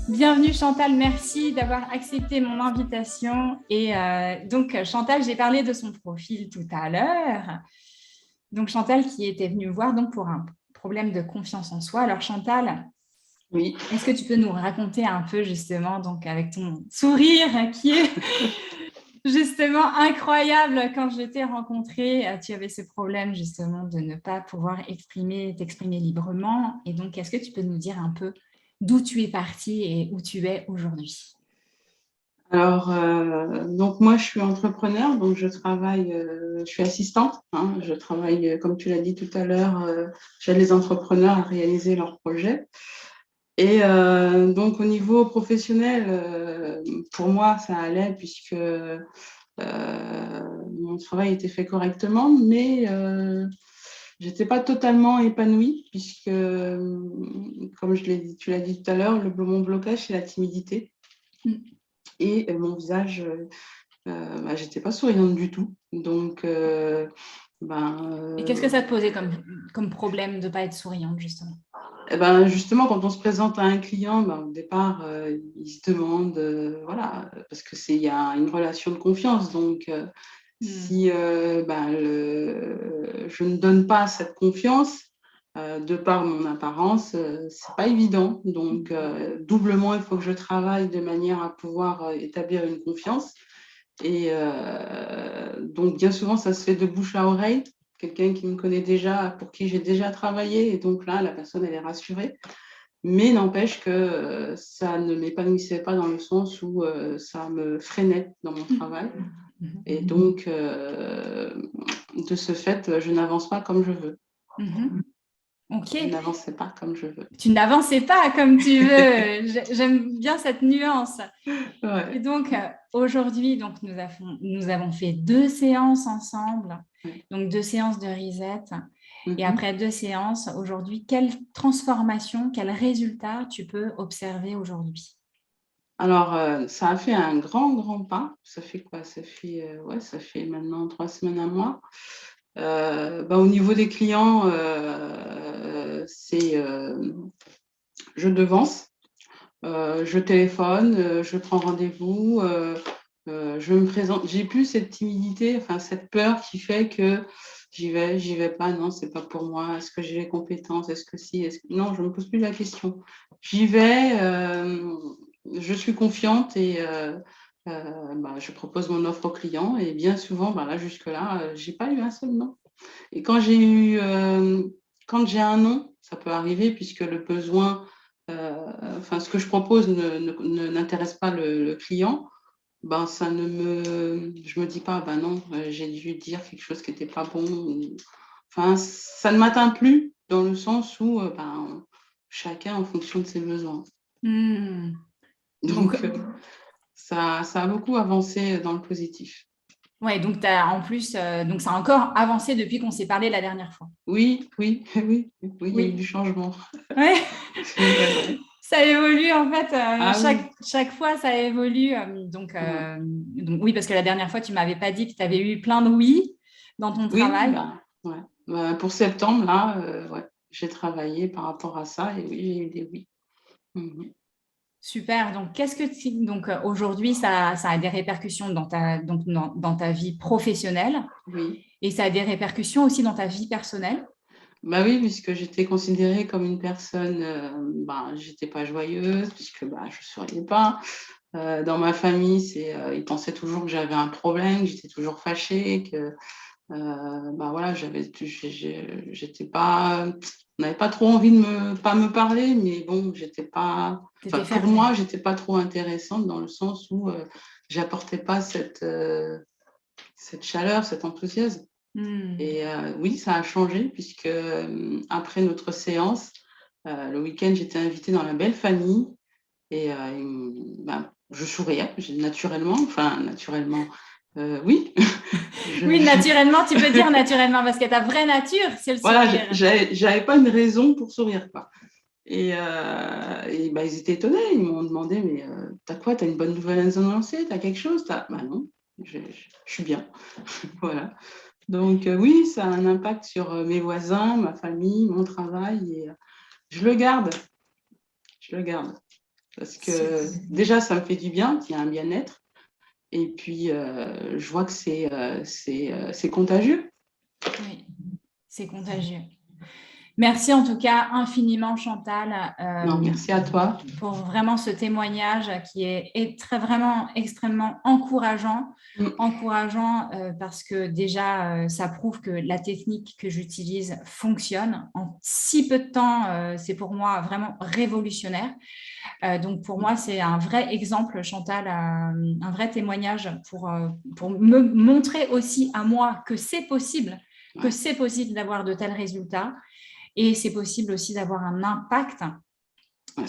Bienvenue Chantal, merci d'avoir accepté mon invitation. Et donc Chantal, j'ai parlé de son profil tout à l'heure. Donc Chantal qui était venue me voir donc pour un problème de confiance en soi. Alors Chantal, Oui. est-ce que tu peux nous raconter un peu justement donc avec ton sourire qui est justement incroyable quand je t'ai rencontré, tu avais ce problème justement de ne pas pouvoir t'exprimer librement. Et donc, est-ce que tu peux nous dire un peu d'où tu es partie et où tu es aujourd'hui? Alors, donc moi, je suis entrepreneur, donc je suis assistante, hein, je travaille, comme tu l'as dit tout à l'heure, j'aide les entrepreneurs à réaliser leurs projets. Et donc, au niveau professionnel, pour moi, ça allait puisque mon travail était fait correctement, mais j'étais pas totalement épanouie puisque, comme tu l'as dit tout à l'heure, mon blocage, c'est la timidité. Et mon visage, j'étais pas souriante du tout. Donc, Et qu'est-ce que ça te posait comme problème de ne pas être souriante, justement? justement, quand on se présente à un client, au départ, il se demande, voilà, parce que il y a une relation de confiance. Donc, Hmm. si je ne donne pas cette confiance, de par mon apparence, c'est pas évident. Donc, doublement, il faut que je travaille de manière à pouvoir établir une confiance. Et donc, bien souvent, ça se fait de bouche à oreille. Quelqu'un qui me connaît déjà, pour qui j'ai déjà travaillé, et donc là, la personne, elle est rassurée. Mais n'empêche que ça ne m'épanouissait pas dans le sens où ça me freinait dans mon travail. Et donc, de ce fait, je n'avance pas comme je veux. Mhm. Ok. Je n'avançais pas comme je veux. Tu n'avançais pas comme tu veux. J'aime bien cette nuance. Et Ouais, donc, aujourd'hui, donc, nous avons fait 2 séances ensemble, ouais. donc 2 séances de reset. Et Mhm. après 2 séances, aujourd'hui, quelle transformation, quel résultat tu peux observer aujourd'hui? Alors, ça a fait un grand, grand pas. Ça fait quoi? Ça fait maintenant 3 semaines, un mois. Au niveau des clients, je devance, je téléphone, je prends rendez-vous, je me présente. J'ai plus cette timidité, enfin cette peur qui fait que j'y vais pas, non, c'est pas pour moi. Est-ce que j'ai les compétences? Est-ce que si? Non, je me pose plus la question. J'y vais, je suis confiante et je propose mon offre au client et bien souvent, là jusque-là, j'ai pas eu un seul non. Et quand j'ai un non, ça peut arriver puisque le besoin, ce que je propose n'intéresse pas le client, je me dis pas, non, j'ai dû dire quelque chose qui n'était pas bon. Enfin, ça ne m'atteint plus dans le sens où, chacun en fonction de ses besoins. Hmm. Donc, Donc, ça a beaucoup avancé dans le positif. ouais, donc en plus, donc ça a encore avancé depuis qu'on s'est parlé la dernière fois. Oui, oui, oui, oui, il y a eu du Oui. changement. Ouais. Ouais, ouais. Ça évolue en fait, Ah oui. chaque fois ça évolue. Ouais. Donc oui, parce que la dernière fois, tu m'avais pas dit que tu avais eu plein de oui dans ton Oui, travail. ouais. Pour septembre, là, ouais, j'ai travaillé par rapport à ça et oui, j'ai eu des oui. Mhm. Super. Donc, donc aujourd'hui, ça a des répercussions dans ta vie professionnelle Oui. et ça a des répercussions aussi dans ta vie personnelle. Oui, puisque j'étais considérée comme une personne, j'étais pas joyeuse, puisque je souriais pas. Dans ma famille, ils pensaient toujours que j'avais un problème, que j'étais toujours fâchée, que voilà, j'étais pas, on n'avait pas trop envie de pas me parler, mais bon, j'étais pas, Tu étais pour fermée. moi, j'étais pas trop intéressante dans le sens où j'apportais pas cette chaleur, cet enthousiasme. Hmm. Et oui, ça a changé puisque après notre séance, le week-end, j'étais invitée dans la belle famille et je souriais naturellement, enfin naturellement, oui. Oui, Je, naturellement, tu peux dire naturellement parce que ta vraie nature, c'est le voilà, sourire. j'avais pas une raison pour sourire, quoi. Ils étaient étonnés, ils m'ont demandé, mais t'as quoi? T'as une bonne nouvelle à nous annoncer? T'as quelque chose? Non, je suis bien. Voilà. Donc oui, ça a un impact sur mes voisins, ma famille, mon travail, et je le garde. Je le garde. Parce que Super. déjà, ça me fait du bien, il y a un bien-être. Et puis, je vois que c'est contagieux. Oui, c'est contagieux. Merci en tout cas infiniment, Chantal, Non, merci à toi. pour vraiment ce témoignage qui est très, vraiment extrêmement encourageant. Mm. Encourageant parce que déjà, ça prouve que la technique que j'utilise fonctionne. En si peu de temps, c'est pour moi vraiment révolutionnaire. Donc, pour moi, c'est un vrai exemple, Chantal, un vrai témoignage pour me montrer aussi à moi que c'est possible, Ouais, d'avoir de tels résultats. Et c'est possible aussi d'avoir un impact, ouais.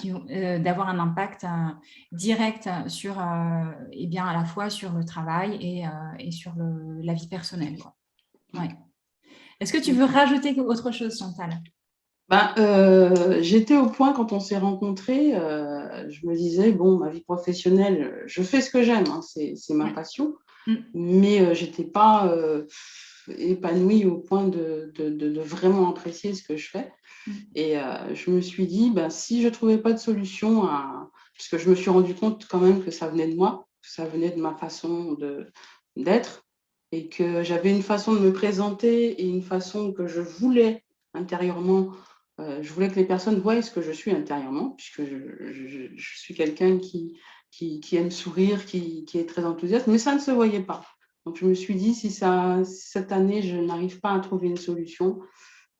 direct sur, eh bien, à la fois sur le travail et sur la vie personnelle, quoi. Ouais. Est-ce que tu veux rajouter autre chose, Chantal? Ben, j'étais au point quand on s'est rencontrés, je me disais, bon, ma vie professionnelle, je fais ce que j'aime, hein, c'est ma Ouais. passion, Mm. mais je n'étais pas épanouie au point de vraiment apprécier ce que je fais. Mm. Et je me suis dit, ben, si je ne trouvais pas de solution, parce que je me suis rendu compte quand même que ça venait de moi, que ça venait de ma façon d'être, et que j'avais une façon de me présenter et une façon que je voulais intérieurement. Je voulais que les personnes voient ce que je suis intérieurement, puisque je suis quelqu'un qui aime sourire, qui est très enthousiaste, mais ça ne se voyait pas. Donc je me suis dit, si cette année, je n'arrive pas à trouver une solution,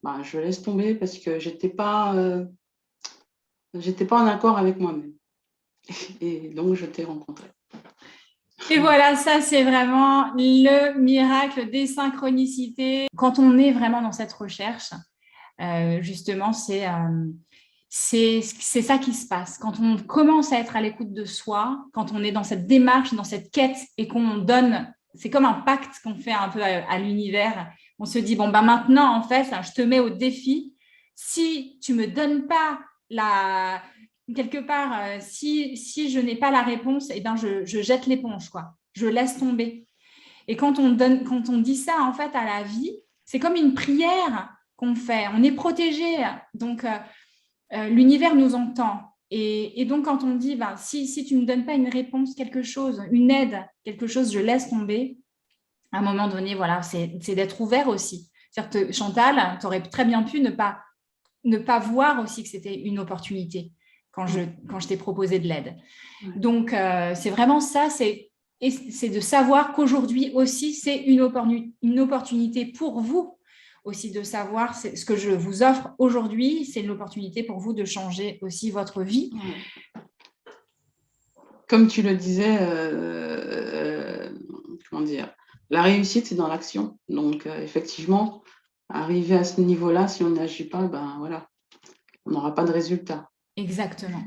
ben, je laisse tomber parce que j'étais pas en accord avec moi-même. Et donc, je t'ai rencontré. Et voilà, ça, c'est vraiment le miracle des synchronicités. Quand on est vraiment dans cette recherche, justement, c'est ça qui se passe. Quand on commence à être à l'écoute de soi, quand on est dans cette démarche, dans cette quête et qu'on donne, c'est comme un pacte qu'on fait un peu à l'univers. On se dit, bon, ben maintenant, en fait, je te mets au défi. Si tu me donnes pas quelque part, si je n'ai pas la réponse, eh ben je jette l'éponge, quoi. Je laisse tomber. Et quand on dit ça, en fait, à la vie, c'est comme une prière qu'on fait. On est protégé. Donc, l'univers nous entend. Et donc, quand on dit, ben, si tu ne me donnes pas une réponse, quelque chose, une aide, quelque chose, je laisse tomber, à un moment donné, voilà, c'est d'être ouvert aussi. C'est-à-dire que Chantal, tu aurais très bien pu ne pas voir aussi que c'était une opportunité quand je t'ai proposé de l'aide. Ouais. Donc, c'est vraiment ça, c'est de savoir qu'aujourd'hui aussi, c'est une opportunité pour vous aussi de savoir ce que je vous offre aujourd'hui, c'est une opportunité pour vous de changer aussi votre vie. Ouais. Comme tu le disais, comment dire, la réussite, c'est dans l'action. Donc, effectivement, arriver à ce niveau-là, si on n'agit pas, ben voilà, on n'aura pas de résultat. Exactement.